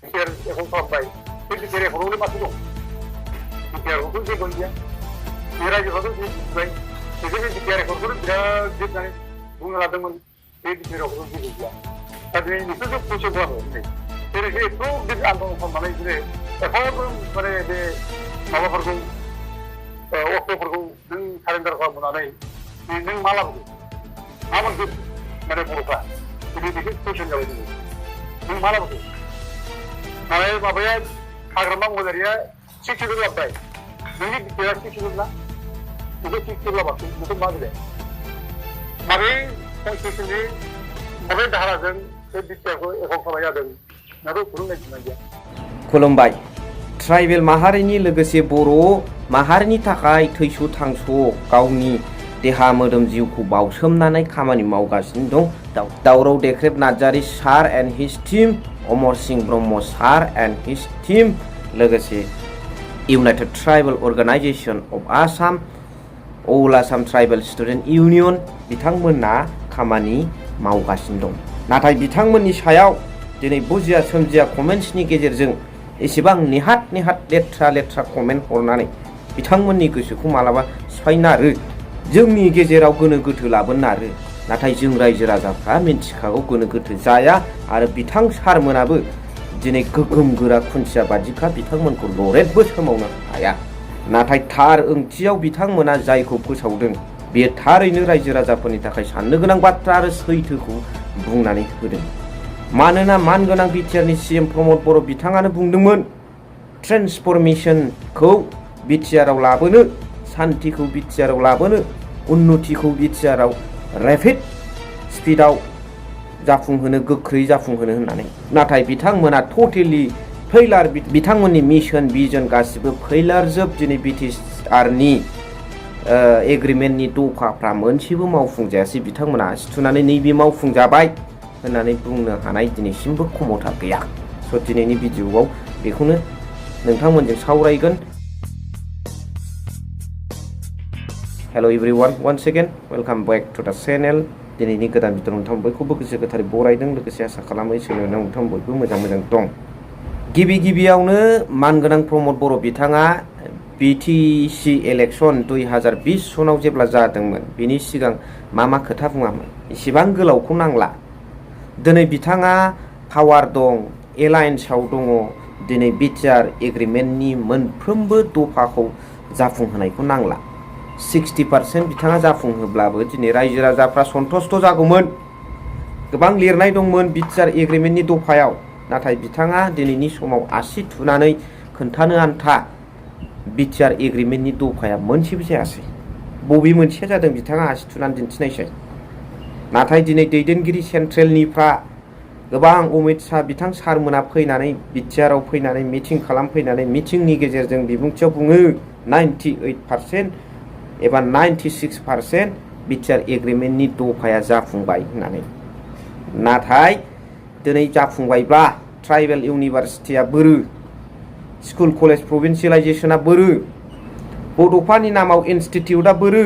BTR account खालामबाय बे BTR एकाउन्टआवलाय माथो दं बिटिआरखौथ' जेबो गैया बे रायजोफ्राथ' मिथिबाय बिसोर बे बिटिआर एकाउन्टखौनो बिराद जोबनानै बुंनो लादोंमोन बे बिटिआर एकाउन्टआव जेबो गैया दा दिनै बिसोरसो फैसा खालामो दिनै जेरै बे एथ' गिदिर आन्दलन खालामनानै बिसोरो एफाबो माने बे माबाफोरखौ अक्ट'फोरखौ नों सारेन्डार खालामनानै नों मा लाबोगोन मा मोनगोन माने बर'फ्रा दिनै बेखौ कुइसन जाबाय दिनै नों मा लाबोगोन माने माबाया हाग्रामा गोयरारिया 60 लाबबाय नोंनि बिटिआर 60 ना बेखौ 60 लाबाखै बेखौ मा बिलाय माबे कनस्टिटिउसननि माबे धाराजों बे बिटिआरखौ एकाउन्ट खालामनाय जादों नाथ' खुरुमनाय दिना गैया खुलुमबाय ट्राइबेल माहारिनि लोगोसे बर' माहारिनि थाखाय थैस' थांस' गावनि देहा मोदोम जिउखौ बावसोमनानै खामानि मावगासिनो दं दावराव Dekhreb Narzary sir and his team Amar Singh Brahma sir and his team लोगोसे united tribal organisation of Assam all Assam tribal student union बिथांमोना खामानि मावगासिनो दं नाथाय बिथांमोननि सायाव दिनै बुजिया सोमजिया कमेन्ट्सनि गेजेरजों एसेबां नेहाथ लेथ्रा कमेन्ट हरनानै बिथांमोननि गोसोखौ मालाबा सिफायनारो जोंनि गेजेराव गोनो गोथो लाबोनारो नाथाय जों रायजो राजाफ्रा मिन्थिखागौ गोनो गोथो जाया आरो बिथां सारमोनाबो दिनै गोगोम गोरा खुन्थिया बादिखा बिथांमोनखौ लरेटबो सोमावनो हाया नाथाय थार ओंथियाव बिथांमोना जायखौ फोसावदों बेयो थारैनो रायजो राजाफोरनि थाखाय साननो गोनां बाथ्रा आरो सैथोखौ बुंनानै होदों मानोना मानगोनां बिटिआरनि सीएम प्रमद बर' बिथाङानो बुंदोंमोन ट्रेन्सफरमेशनखौ बिटिआराव लाबोनो सान्तिखौ बिटिआराव लाबोनो उन्नतिखौ बिटिआराव रेपिड स्पिडआव जाफुंहोनो गोख्रै जाफुंहोनो होननानै नाथाय बिथांमोना टटेलि फैलार बिथांमोननि मिशन भिजन गासिबो फैलारजोब दिनै बिटिआरनि एग्रिमेन्टनि दफाफ्रा मोनसेबो मावफुंजायासै बिथांमोना सिथुनानै नैबे मावफुंजाबाय होननानै बुंनो हानाय दिनैसिमबो क्षमता गैया स' दिनैनि भिडिअआव बेखौनो नोंथांमोनजों सावरायगोन hello' everyone once again welcome back to the channel दिनैनि गोदान भिडिअ नोंथां बयखौबो गोसो गोथारै बरायदों लोगोसे आसा खालामो इसोरनि अननायाव नोंथां बयबो मोजां दं गिबियावनो मानगोनां प्रमद बर' बिथाङा BTC इलेक्शन 2020 सनाव जेब्ला जादोंमोन बेनि सिगां मा खोथा बुङामोन इसेबां गोलावखौ नांला दिनै बिथाङा पावार दं एलायन्सआव दङ दिनै बिटिआर एग्रिमेन्टनि मोनफ्रोमबो दफाखौ जाफुंहोनायखौ नांला 60% बिथाङा जाफुंहोब्लाबो दिनै रायजो राजाफ्रा सन्तुष्ट जागौमोन गोबां लिरनाय दंमोन बिटिआर एग्रिमेन्टनि दफायाव नाथाय बिथाङा दिनैनि समाव आसि थुनानै खोन्थानो आन्था बिटिआर एग्रिमेन्टनि दफाया मोनसेबो जायासै बबे मोनसेया जादों बिथाङा आसि थुनानै दिन्थिनायसै नाथाय दिनै दैदेनगिरि सेन्ट्रेलनिफ्रा गोबां अमित शाह बिथां सारमोना फैनानै बिटिआराव फैनानै मिटिं खालामफैनानै मिटिंनि गेजेरजों बिबुंथियाव बुङो 98% एबा 96% बिटिआर एग्रिमेन्टनि दफाया जाफुंबाय होननानै नाथाय दिनै जाफुंबायब्ला ट्राइबेल इउनिभारसिटिया बोरो स्कुल कलेज प्रभिन्सियेलाइजेसना बोरो बड'फानि नामाव इनस्टिटिउटआ बोरो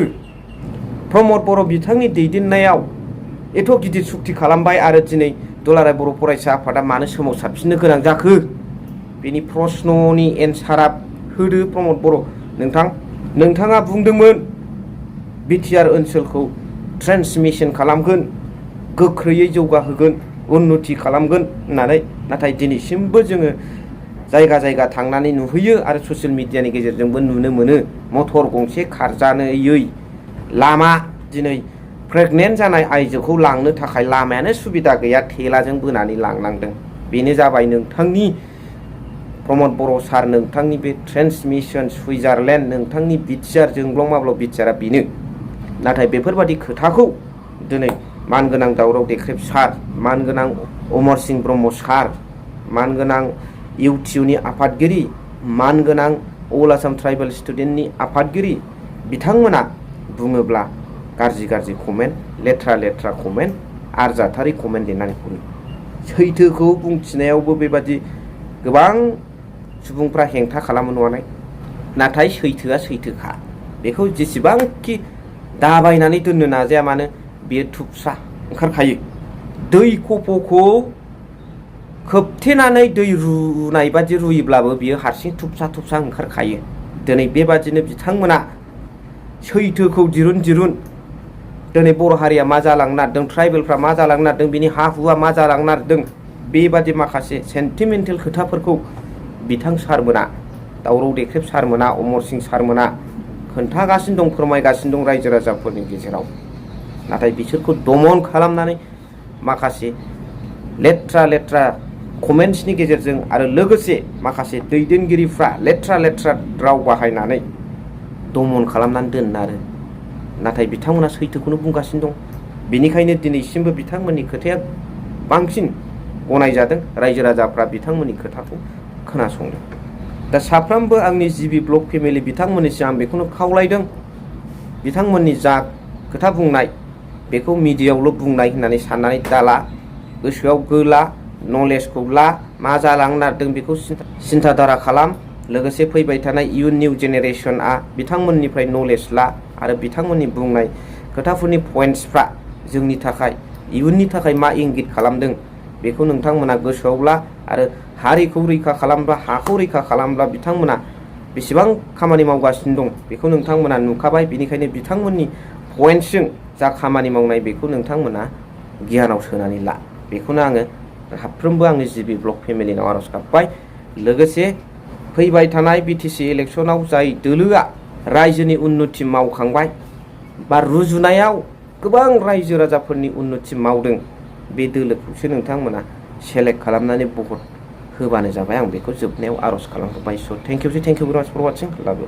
प्रमद बर' बिथांनि दैदेननायाव एथ' गिदिर सुक्ति खालामबाय आरो दिनै दुलाराय बर' फरायसा आफादा मानो सोमावसारफिननो गोनां जाखो बेनि प्रश्ननि एन्सारा होदो प्रमद बर' नोंथाङा बुंदोंमोन बिटिआर ओनसोलखौ ट्रेन्समिशन खालामगोन गोख्रैयै जौगाहोगोन उन्नति खालामगोन होननानै नाथाय दिनैसिमबो जोङो जायगा थांनानै नुहैयो आरो ससियेल मिडियानि गेजेरजोंबो नुनो मोनो मटर गंसे खारजानोयै लामा दिनै प्रेगनेन्ट जानाय आइजोखौ लांनो थाखाय लामायानो सुबिदा गैया थेलाजों बोनानै लांनांदों बेनो जाबाय नोंथांनि प्रमद बर' सार नोंथांनि बे ट्रेन्समिशन सुइजारलेण्ड नोंथांनि बिटिआर जोंब्लं माब्लं बिटिआरा बेनो नाथाय बेफोरबादि खोथाखौ दिनै मानगोनां दावराव देख्रेब सार मानगोनां अमर सिंह ब्रह्म सार मानगोनां इउटिउनि आफादगिरि मानगोनां अल आसाम ट्राइबेल स्टुडेन्टनि आफादगिरि बिथांमोना बुङोब्ला गाज्रि कमेन्ट लेथ्रा कमेन्ट आरजाथारि कमेन्ट लिरनानै हरो सैथोखौ बुंथिनायावबो बेबादि गोबां सुबुंफ्रा हेंथा खालामो नङानाय नाथाय सैथोआ सैथोखा बेखौ जेसेबांखि दाबायनानै दोननो नाजाया मानो बेयो थुबसा ओंखारखायो दै खफ'खौ खोबथेनानै दै रुनाय बादि रुयोब्लाबो बियो हारसिं थुबसा थुबसा ओंखारखायो। दिनै बेबादिनो बिथांमोना सैथोखौ दिरुन दिनै बर' हारिया मा जालांनो नागिरदों, ट्राइबेलफ्रा मा जालांनो नागिरदों, बिनि हा हुआ मा जालांनो नागिरदों, बेबादि माखासे सेन्टिमेन्टेल खोथाफोरखौ बिथां सारमोना, दावराव देख्रेब सारमोना, अमर सिं सारमोना खोन्थागासिनो दं, फोरमायगासिनो दं रायजो राजाफोरनि गेजेराव। नाथाय बिसोरखौ दमन खालामनानै माखासे लेथ्रा कमेन्ट्सनि गेजेरजों आरो लोगोसे माखासे दैदेनगिरिफ्रा लेथ्रा राव बाहायनानै दमन खालामनानै दोनो आरो। नाथाय बिथांमोना सैथोखौनो बुंगासिनो दं। बेनिखायनो दिनैसिमबो बिथांमोननि खोथाया बांसिन गनायजादों। रायजो राजाफ्रा बिथांमोननि खोथाखौ खोनासंदों। दा साफ्रोमबो आंनि जिबि ब्लग फेमिलि बिथांमोननिसिम आं बेखौनो खावलायदों, बिथांमोननि जा खोथा बुंनाय बेखौ मिडियायावल' बुंनाय होननानै साननानै दाला, गोसोआव गोला, नलेजखौ ला, मा जालांनो नागिरदों बेखौ सिन्था धारा खालाम। लोगोसे फैबाय थानाय इयुन निउ जेनेरेसनआ बिथांमोननिफ्राय नलेज ला आरो बिथांमोननि बुंनाय खोथाफोरनि पइन्ट्सफ्रा जोंनि थाखाय इयुननि थाखाय मा इंगित खालामदों बेखौ नोंथांमोना गोसोआव ला। आरो हारिखौ रैखा खालामब्ला, हाखौ रैखा खालामब्ला बिथांमोना बेसेबां खामानि मावगासिनो दं बेखौ नोंथांमोना नुखाबाय। बेनिखायनो बिथांमोननि पइन्ट्सजों जा खामानि मावनाय बेखौ नोंथांमोना गियानाव सोनानै ला। बेखौनो आङो साफ्रोमबो आंनि जिबि ब्लग फेमिलिनाव आर'ज गाबबाय। लोगोसे फैबाय थानाय BTC इलेक्सनाव जाय दोलोआ रायजोनि उन्नति मावखांबाय बा रुजुनायाव गोबां रायजो राजाफोरनि उन्नति मावदों, बे दोलोखौसो नोंथांमोना सेलेक्ट खालामनानै भट होबानो जाबाय। आं बेखौ जोबनायाव आर'ज खालामबाय। स' थेंक इउ भेरि माच फर वाचिं। लाभ इउ।